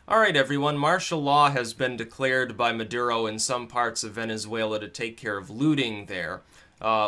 All right, everyone. Martial law has been declared by Maduro in some parts of Venezuela to take care of looting there,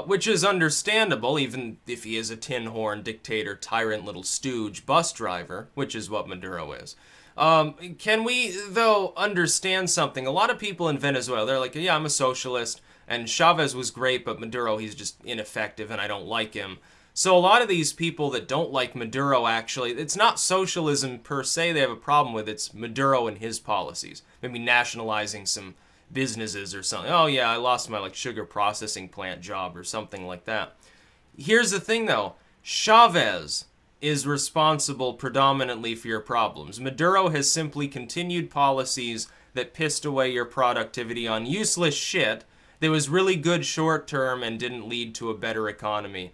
which is understandable, even if he is a tin horn dictator, tyrant, little stooge, bus driver, which is what Maduro is. Can we, though, understand something? A lot of people in Venezuela, they're like, yeah, I'm a socialist, and Chavez was great, but Maduro, he's just ineffective, and I don't like him. So a lot of these people that don't like Maduro, actually, it's not socialism per se they have a problem with, it's Maduro and his policies. Maybe nationalizing some businesses or something. Oh yeah, I lost my sugar processing plant job or something like that. Here's the thing though, Chavez is responsible predominantly for your problems. Maduro has simply continued policies that pissed away your productivity on useless shit that was really good short term and didn't lead to a better economy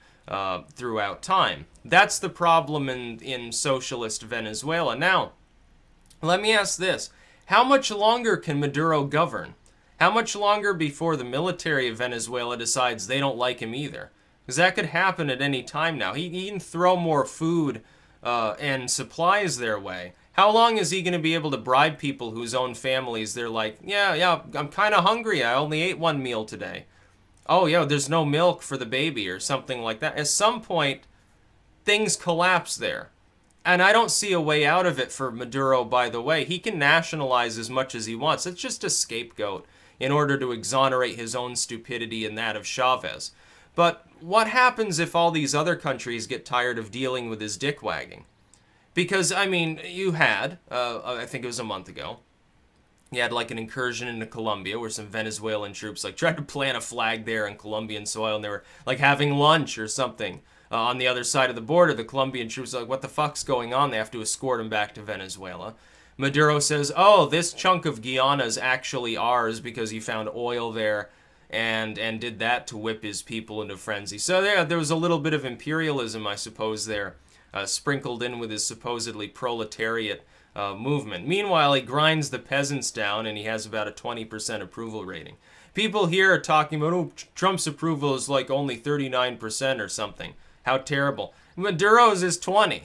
throughout time. That's the problem in socialist Venezuela. Now, let me ask this. How much longer can Maduro govern? How much longer before the military of Venezuela decides they don't like him either? Because that could happen at any time now. He can throw more food and supplies their way. How long is he going to be able to bribe people whose own families, they're like, yeah, I'm kind of hungry. I only ate one meal today. Oh, yeah, there's no milk for the baby or something like that. At some point, things collapse there. And I don't see a way out of it for Maduro, by the way. He can nationalize as much as he wants. It's just a scapegoat in order to exonerate his own stupidity and that of Chavez. But what happens if all these other countries get tired of dealing with his dick wagging? Because, I mean, you had, I think it was a month ago, you had an incursion into Colombia where some Venezuelan troops tried to plant a flag there in Colombian soil, and they were having lunch or something on the other side of the border. The Colombian troops are like, what the fuck's going on? They have to escort him back to Venezuela. Maduro says, oh, this chunk of Guyana is actually ours because he found oil there and did that to whip his people into frenzy. So there was a little bit of imperialism, I suppose, there, sprinkled in with his supposedly proletariat movement. Meanwhile, he grinds the peasants down, and he has about a 20% approval rating. People here are talking about, oh, Trump's approval is only 39% or something. How terrible. Maduro's is 20.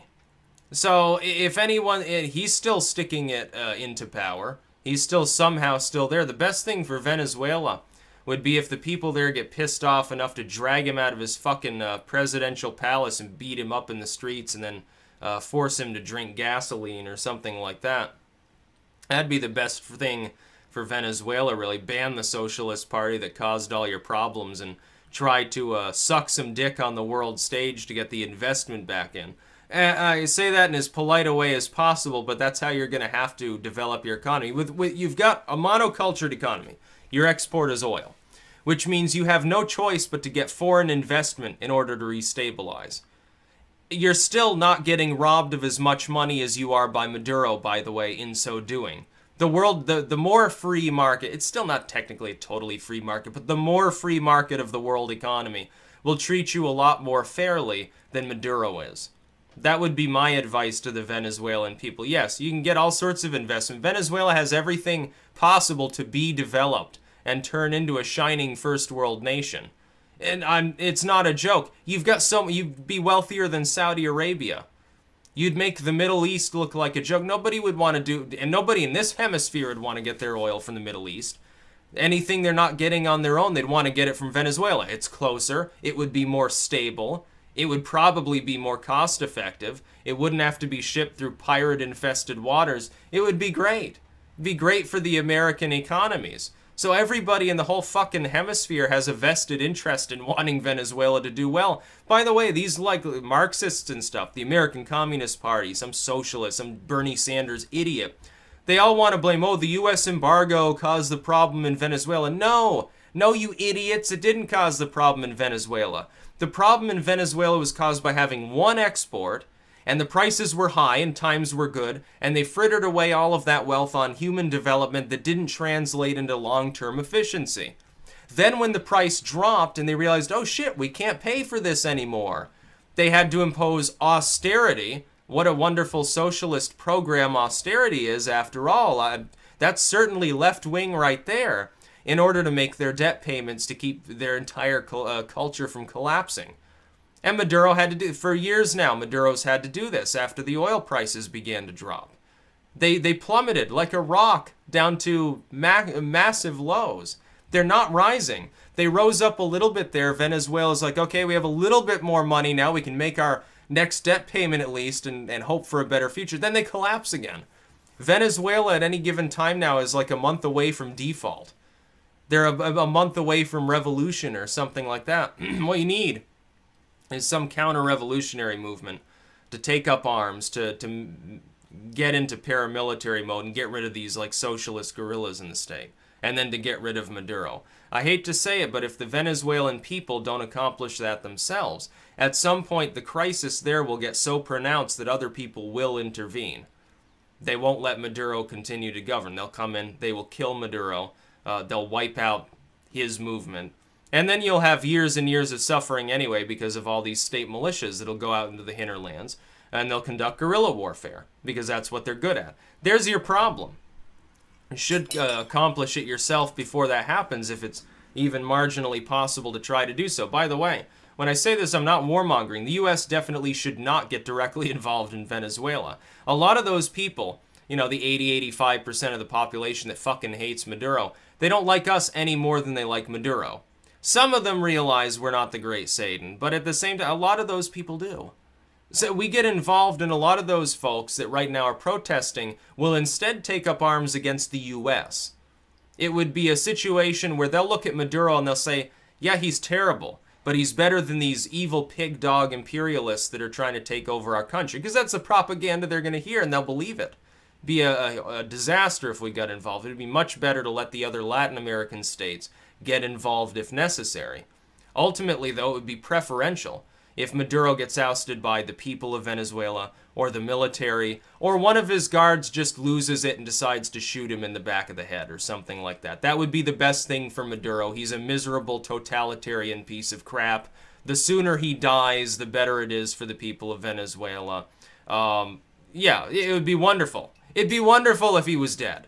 So if anyone, he's still sticking it into power. He's still somehow still there. The best thing for Venezuela would be if the people there get pissed off enough to drag him out of his fucking presidential palace and beat him up in the streets and then force him to drink gasoline or something like that. That'd be the best thing for Venezuela, really. Ban the Socialist Party that caused all your problems and try to suck some dick on the world stage to get the investment back in. I say that in as polite a way as possible, but that's how you're going to have to develop your economy. You've got a monocultured economy. Your export is oil, which means you have no choice but to get foreign investment in order to restabilize. You're still not getting robbed of as much money as you are by Maduro, by the way, in so doing. The world, the more free market, it's still not technically a totally free market, but the more free market of the world economy will treat you a lot more fairly than Maduro is. That would be my advice to the Venezuelan people. Yes, you can get all sorts of investment. Venezuela has everything possible to be developed and turn into a shining first world nation. And it's not a joke. You'd be wealthier than Saudi Arabia. You'd make the Middle East look like a joke. Nobody would want to do, and nobody in this hemisphere would want to get their oil from the Middle East. Anything they're not getting on their own, they'd want to get it from Venezuela. It's closer. It would be more stable. It would probably be more cost effective. It wouldn't have to be shipped through pirate-infested waters. It would be great. It'd be great for the American economies. So everybody in the whole fucking hemisphere has a vested interest in wanting Venezuela to do well. By the way, these Marxists and stuff, the American Communist Party, some socialist, some Bernie Sanders idiot, they all want to blame, oh, the U.S. embargo caused the problem in Venezuela. No, you idiots, it didn't cause the problem in Venezuela. The problem in Venezuela was caused by having one export, and the prices were high and times were good, and they frittered away all of that wealth on human development that didn't translate into long-term efficiency. Then when the price dropped and they realized, oh shit, we can't pay for this anymore, they had to impose austerity. What a wonderful socialist program austerity is, after all. That's certainly left-wing right there, in order to make their debt payments to keep their entire culture from collapsing. And Maduro had to do, for years now, Maduro's had to do this after the oil prices began to drop. They plummeted like a rock down to massive lows. They're not rising. They rose up a little bit there. Venezuela's like, okay, we have a little bit more money now. We can make our next debt payment at least and hope for a better future. Then they collapse again. Venezuela at any given time now is like a month away from default. They're a month away from revolution or something like that. What you need is some counter-revolutionary movement to take up arms, to get into paramilitary mode and get rid of these like socialist guerrillas in the state, and then to get rid of Maduro. I hate to say it, but if the Venezuelan people don't accomplish that themselves, at some point the crisis there will get so pronounced that other people will intervene. They won't let Maduro continue to govern. They'll come in, they will kill Maduro, they'll wipe out his movement, and then you'll have years and years of suffering anyway because of all these state militias that'll go out into the hinterlands, and they'll conduct guerrilla warfare because that's what they're good at. There's your problem. You should accomplish it yourself before that happens if it's even marginally possible to try to do so. By the way, when I say this, I'm not warmongering. The U.S. definitely should not get directly involved in Venezuela. A lot of those people, you know, the 80-85% of the population that fucking hates Maduro, they don't like us any more than they like Maduro. Some of them realize we're not the great Satan, but at the same time, a lot of those people do. So we get involved in a lot of those folks that right now are protesting will instead take up arms against the U.S. It would be a situation where they'll look at Maduro and they'll say, yeah, he's terrible, but he's better than these evil pig dog imperialists that are trying to take over our country, because that's the propaganda they're going to hear and they'll believe it. Be a disaster if we got involved. It would be much better to let the other Latin American states get involved if necessary. Ultimately, though, it would be preferential if Maduro gets ousted by the people of Venezuela or the military, or one of his guards just loses it and decides to shoot him in the back of the head or something like that. That would be the best thing for Maduro. He's a miserable totalitarian piece of crap. The sooner he dies, the better it is for the people of Venezuela. Yeah, it would be wonderful. It'd be wonderful if he was dead.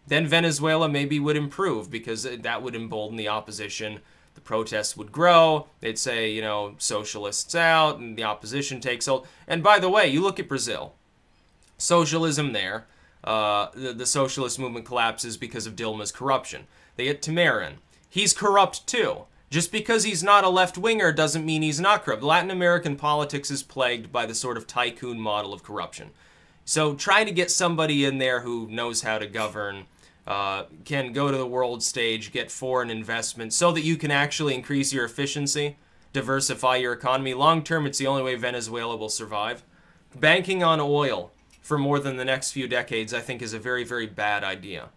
Then Venezuela maybe would improve because that would embolden the opposition. The protests would grow. They'd say, you know, socialists out, and the opposition takes hold. And by the way, you look at Brazil. Socialism there. The socialist movement collapses because of Dilma's corruption. They get Tamarin. He's corrupt too. Just because he's not a left-winger doesn't mean he's not corrupt. Latin American politics is plagued by the sort of tycoon model of corruption. So try to get somebody in there who knows how to govern, can go to the world stage, get foreign investment, so that you can actually increase your efficiency, diversify your economy. Long term, it's the only way Venezuela will survive. Banking on oil for more than the next few decades, I think, is a very, very bad idea.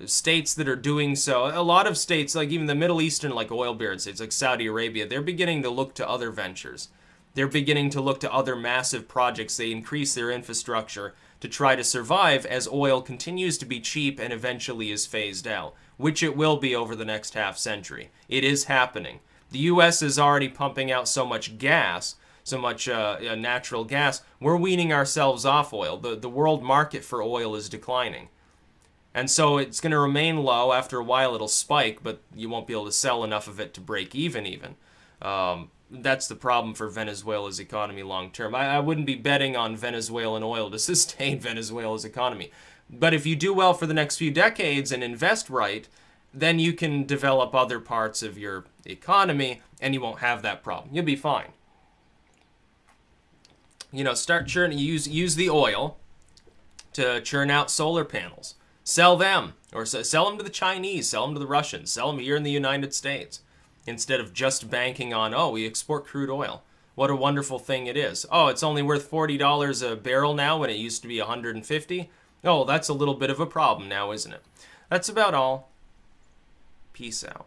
States that are doing so, a lot of states, like even the Middle Eastern, like oil-bearing states, like Saudi Arabia, they're beginning to look to other ventures. They're beginning to look to other massive projects. They increase their infrastructure to try to survive as oil continues to be cheap and eventually is phased out, which it will be over the next half century. It is happening. The U.S. is already pumping out so much gas, so much natural gas, we're weaning ourselves off oil. The world market for oil is declining. And so it's going to remain low. After a while it'll spike, but you won't be able to sell enough of it to break even. That's the problem for Venezuela's economy long term. I wouldn't be betting on Venezuelan oil to sustain Venezuela's economy. But if you do well for the next few decades and invest right, then you can develop other parts of your economy and you won't have that problem. You'll be fine. You know, start churning, use the oil to churn out solar panels. Sell them, or sell them to the Chinese, sell them to the Russians, sell them here in the United States. Instead of just banking on, oh, we export crude oil. What a wonderful thing it is. Oh, it's only worth $40 a barrel now when it used to be $150. Oh, that's a little bit of a problem now, isn't it? That's about all. Peace out.